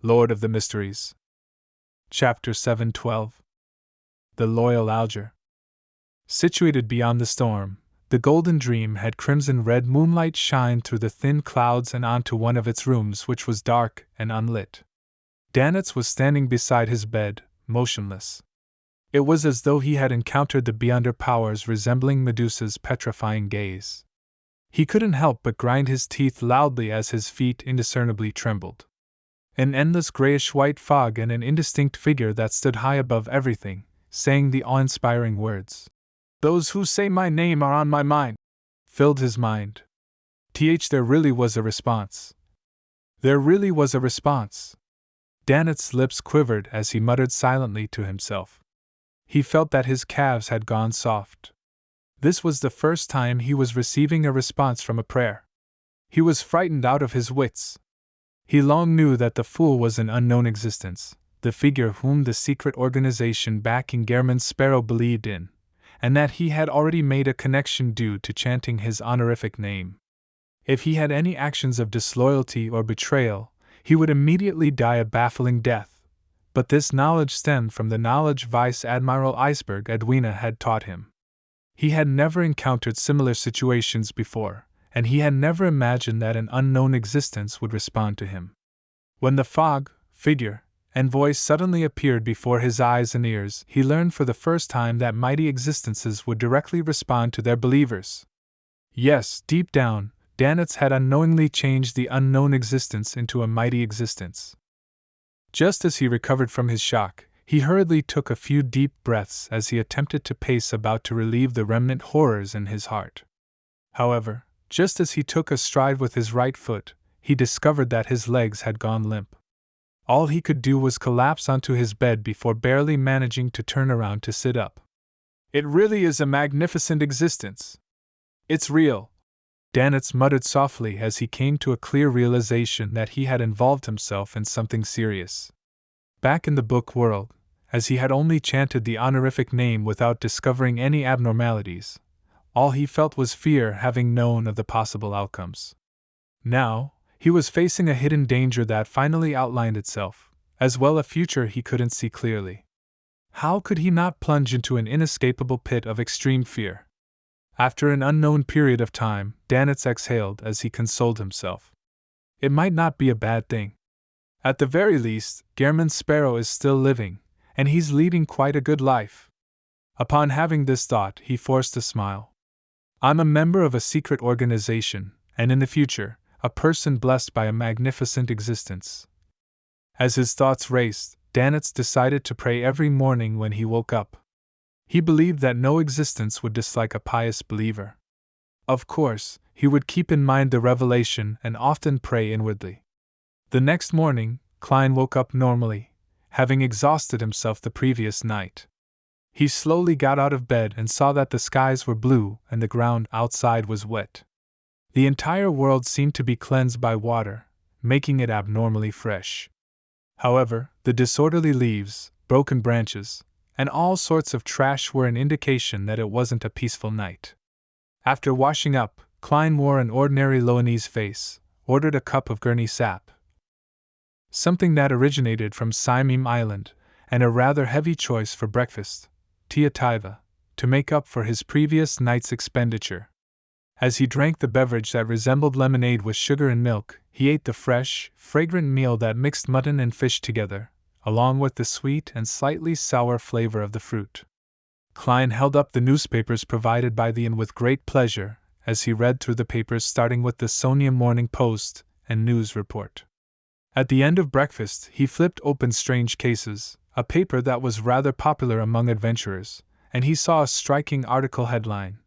Lord of the Mysteries. Chapter 712. The Loyal Alger. Situated beyond the storm, the Golden Dream had crimson-red moonlight shine through the thin clouds and onto one of its rooms, which was dark and unlit. Danitz was standing beside his bed, motionless. It was as though he had encountered the Beyonder powers resembling Medusa's petrifying gaze. He couldn't help but grind his teeth loudly as his feet indiscernibly trembled. An endless grayish-white fog and an indistinct figure that stood high above everything, saying the awe-inspiring words, "Those who say my name are on my mind," filled his mind. There really was a response. There really was a response. Danitz's lips quivered as he muttered silently to himself. He felt that his calves had gone soft. This was the first time he was receiving a response from a prayer. He was frightened out of his wits. He long knew that the fool was an unknown existence, the figure whom the secret organization backing Gehrman's Sparrow believed in, and that he had already made a connection due to chanting his honorific name. If he had any actions of disloyalty or betrayal, he would immediately die a baffling death, but this knowledge stemmed from the knowledge Vice Admiral Iceberg Edwina had taught him. He had never encountered similar situations before, and he had never imagined that an unknown existence would respond to him. When the fog, figure, and voice suddenly appeared before his eyes and ears, he learned for the first time that mighty existences would directly respond to their believers. Yes, deep down, Danitz had unknowingly changed the unknown existence into a mighty existence. Just as he recovered from his shock, he hurriedly took a few deep breaths as he attempted to pace about to relieve the remnant horrors in his heart. However, just as he took a stride with his right foot, he discovered that his legs had gone limp. All he could do was collapse onto his bed before barely managing to turn around to sit up. "It really is a magnificent existence. It's real," Danitz muttered softly as he came to a clear realization that he had involved himself in something serious. Back in the book world, as he had only chanted the honorific name without discovering any abnormalities, all he felt was fear, having known of the possible outcomes. Now, he was facing a hidden danger that finally outlined itself, as well a future he couldn't see clearly. How could he not plunge into an inescapable pit of extreme fear? After an unknown period of time, Danitz exhaled as he consoled himself. It might not be a bad thing. At the very least, Gehrman's Sparrow is still living, and he's leading quite a good life. Upon having this thought, he forced a smile. I'm a member of a secret organization, and in the future, a person blessed by a magnificent existence. As his thoughts raced, Danitz decided to pray every morning when he woke up. He believed that no existence would dislike a pious believer. Of course, he would keep in mind the revelation and often pray inwardly. The next morning, Klein woke up normally, having exhausted himself the previous night. He slowly got out of bed and saw that the skies were blue and the ground outside was wet. The entire world seemed to be cleansed by water, making it abnormally fresh. However, the disorderly leaves, broken branches, and all sorts of trash were an indication that it wasn't a peaceful night. After washing up, Klein wore an ordinary Loanese face, ordered a cup of Gurney sap, something that originated from Saimim Island, and a rather heavy choice for breakfast, Tiativa, to make up for his previous night's expenditure. As he drank the beverage that resembled lemonade with sugar and milk, he ate the fresh, fragrant meal that mixed mutton and fish together, along with the sweet and slightly sour flavor of the fruit. Klein held up the newspapers provided by the inn with great pleasure, as he read through the papers starting with the Sonia Morning Post and News Report. At the end of breakfast, he flipped open Strange Cases, a paper that was rather popular among adventurers, and he saw a striking article headline,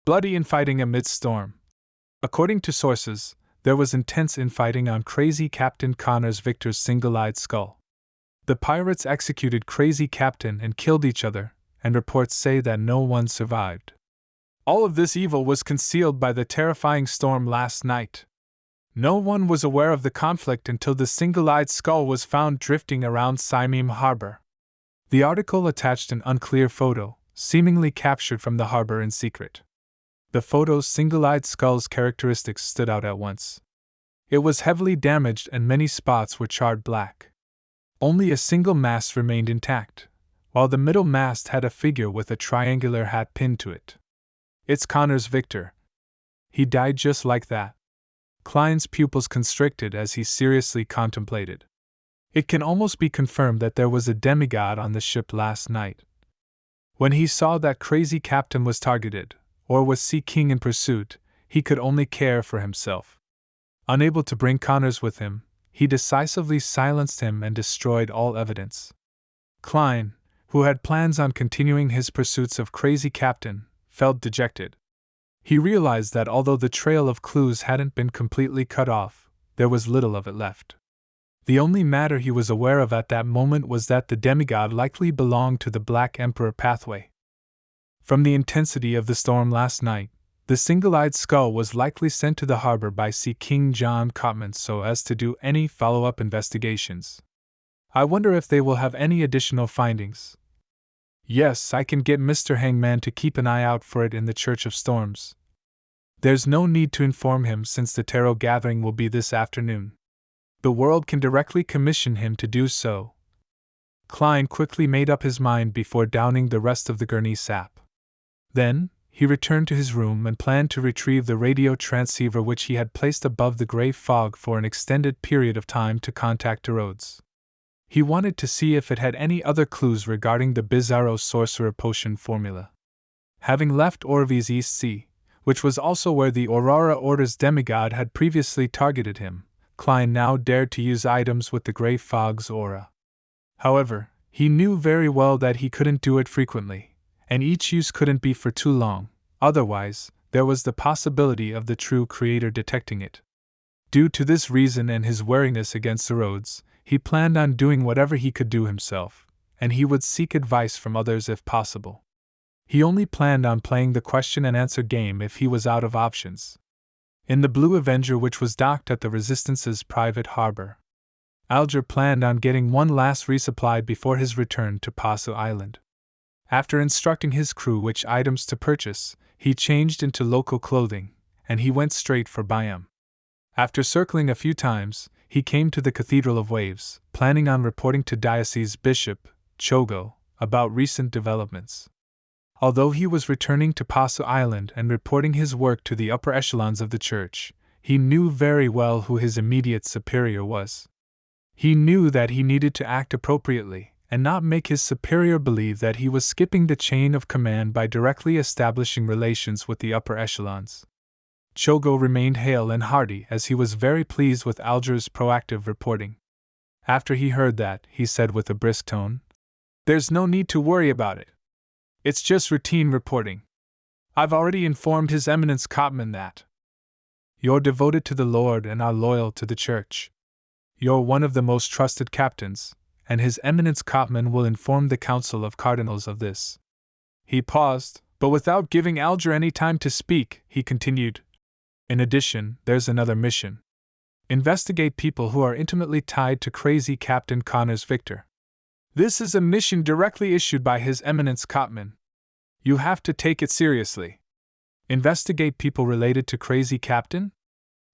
"Bloody Infighting Amidst Storm." According to sources, there was intense infighting on Crazy Captain Connor's Victor's single-eyed skull. The pirates executed Crazy Captain and killed each other, and reports say that no one survived. All of this evil was concealed by the terrifying storm last night. No one was aware of the conflict until the single-eyed skull was found drifting around Saimim Harbor. The article attached an unclear photo, seemingly captured from the harbor in secret. The photo's single-eyed skull's characteristics stood out at once. It was heavily damaged and many spots were charred black. Only a single mast remained intact, while the middle mast had a figure with a triangular hat pinned to it. "It's Connor's Victor. He died just like that." Klein's pupils constricted as he seriously contemplated. It can almost be confirmed that there was a demigod on the ship last night. When he saw that crazy captain was targeted, or was sea king in pursuit, he could only care for himself. Unable to bring Connors with him, he decisively silenced him and destroyed all evidence. Klein, who had plans on continuing his pursuits of Crazy Captain, felt dejected. He realized that although the trail of clues hadn't been completely cut off, there was little of it left. The only matter he was aware of at that moment was that the demigod likely belonged to the Black Emperor pathway. From the intensity of the storm last night, the single-eyed skull was likely sent to the harbor by Sea King John Cotman so as to do any follow-up investigations. I wonder if they will have any additional findings. Yes, I can get Mr. Hangman to keep an eye out for it in the Church of Storms. There's no need to inform him since the tarot gathering will be this afternoon. The world can directly commission him to do so. Klein quickly made up his mind before downing the rest of the Gurney sap. Then, he returned to his room and planned to retrieve the radio transceiver which he had placed above the gray fog for an extended period of time to contact de Rhodes. He wanted to see if it had any other clues regarding the bizarro sorcerer potion formula. Having left Orvie's East Sea, which was also where the Aurora Order's demigod had previously targeted him, Klein now dared to use items with the gray fog's aura. However, he knew very well that he couldn't do it frequently, and each use couldn't be for too long, otherwise, there was the possibility of the true creator detecting it. Due to this reason and his wariness against the Rhodes, he planned on doing whatever he could do himself, and he would seek advice from others if possible. He only planned on playing the question and answer game if he was out of options. In the Blue Avenger, which was docked at the Resistance's private harbor, Alger planned on getting one last resupply before his return to Paso Island. After instructing his crew which items to purchase, he changed into local clothing, and he went straight for Bayam. After circling a few times, he came to the Cathedral of Waves, planning on reporting to Diocese Bishop Chogo about recent developments. Although he was returning to Paso Island and reporting his work to the upper echelons of the church, he knew very well who his immediate superior was. He knew that he needed to act appropriately, and not make his superior believe that he was skipping the chain of command by directly establishing relations with the upper echelons. Chogo remained hale and hearty as he was very pleased with Alger's proactive reporting. After he heard that, he said with a brisk tone, "There's no need to worry about it. It's just routine reporting. I've already informed His Eminence Cotman that you're devoted to the Lord and are loyal to the Church. You're one of the most trusted captains, and His Eminence Cotman will inform the Council of Cardinals of this." He paused, but without giving Alger any time to speak, he continued, "In addition, there's another mission. Investigate people who are intimately tied to Crazy Captain Connor's Victor. This is a mission directly issued by His Eminence Cotman. You have to take it seriously." Investigate people related to Crazy Captain?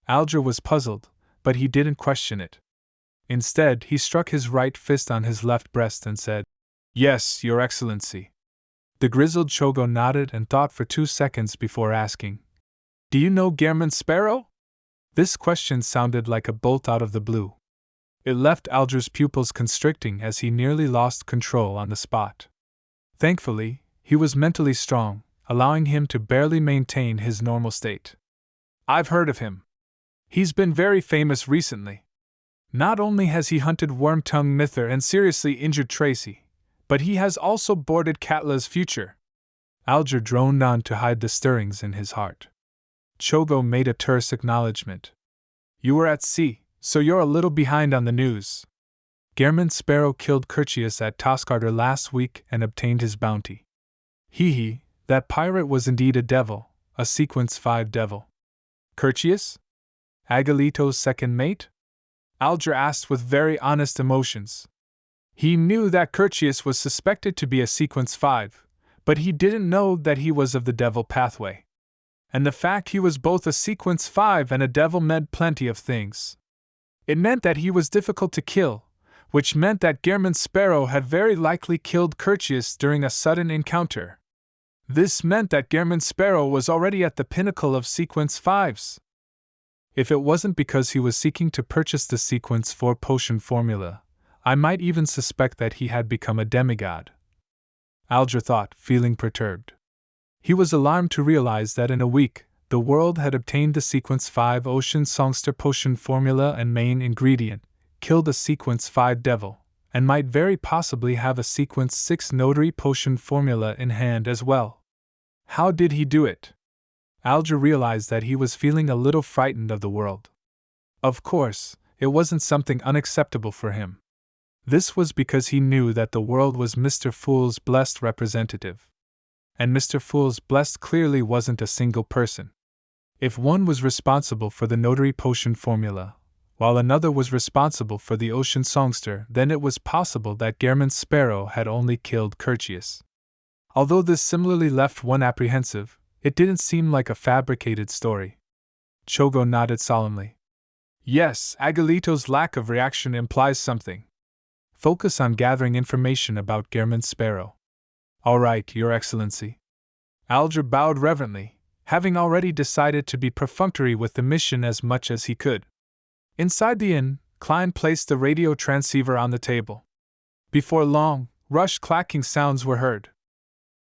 Alger was puzzled, but he didn't question it. Instead, he struck his right fist on his left breast and said, "Yes, Your Excellency." The grizzled Chogo nodded and thought for 2 seconds before asking, "Do you know Gehrman Sparrow?" This question sounded like a bolt out of the blue. It left Alger's pupils constricting as he nearly lost control on the spot. Thankfully, he was mentally strong, allowing him to barely maintain his normal state. "I've heard of him. He's been very famous recently. Not only has he hunted Wormtongue Mither and seriously injured Tracy, but he has also boarded Katla's Future." Alger droned on to hide the stirrings in his heart. Chogo made a terse acknowledgement. "You were at sea, so you're a little behind on the news. Gehrman Sparrow killed Curtius at Toscarter last week and obtained his bounty. He, that pirate was indeed a devil, a Sequence 5 devil." "Curtius? Agalito's second mate?" Alger asked with very honest emotions. He knew that Curtius was suspected to be a Sequence 5, but he didn't know that he was of the devil pathway. And the fact he was both a Sequence 5 and a devil meant plenty of things. It meant that he was difficult to kill, which meant that Gehrman Sparrow had very likely killed Curtius during a sudden encounter. This meant that Gehrman Sparrow was already at the pinnacle of Sequence 5's. If it wasn't because he was seeking to purchase the Sequence 4 potion formula, I might even suspect that he had become a demigod. Alger thought, feeling perturbed. He was alarmed to realize that in a week, the world had obtained the Sequence 5 Ocean Songster potion formula and main ingredient, killed a Sequence 5 devil, and might very possibly have a Sequence 6 notary potion formula in hand as well. How did he do it? Alger realized that he was feeling a little frightened of the world. Of course, it wasn't something unacceptable for him. This was because he knew that the world was Mr. Fool's blessed representative. And Mr. Fool's blessed clearly wasn't a single person. If one was responsible for the notary potion formula, while another was responsible for the ocean songster, then it was possible that Gehrman Sparrow had only killed Curtius. Although this similarly left one apprehensive, it didn't seem like a fabricated story. Chogo nodded solemnly. Yes, Agalito's lack of reaction implies something. Focus on gathering information about Gehrman Sparrow. All right, Your Excellency. Alger bowed reverently, having already decided to be perfunctory with the mission as much as he could. Inside the inn, Klein placed the radio transceiver on the table. Before long, rushed clacking sounds were heard.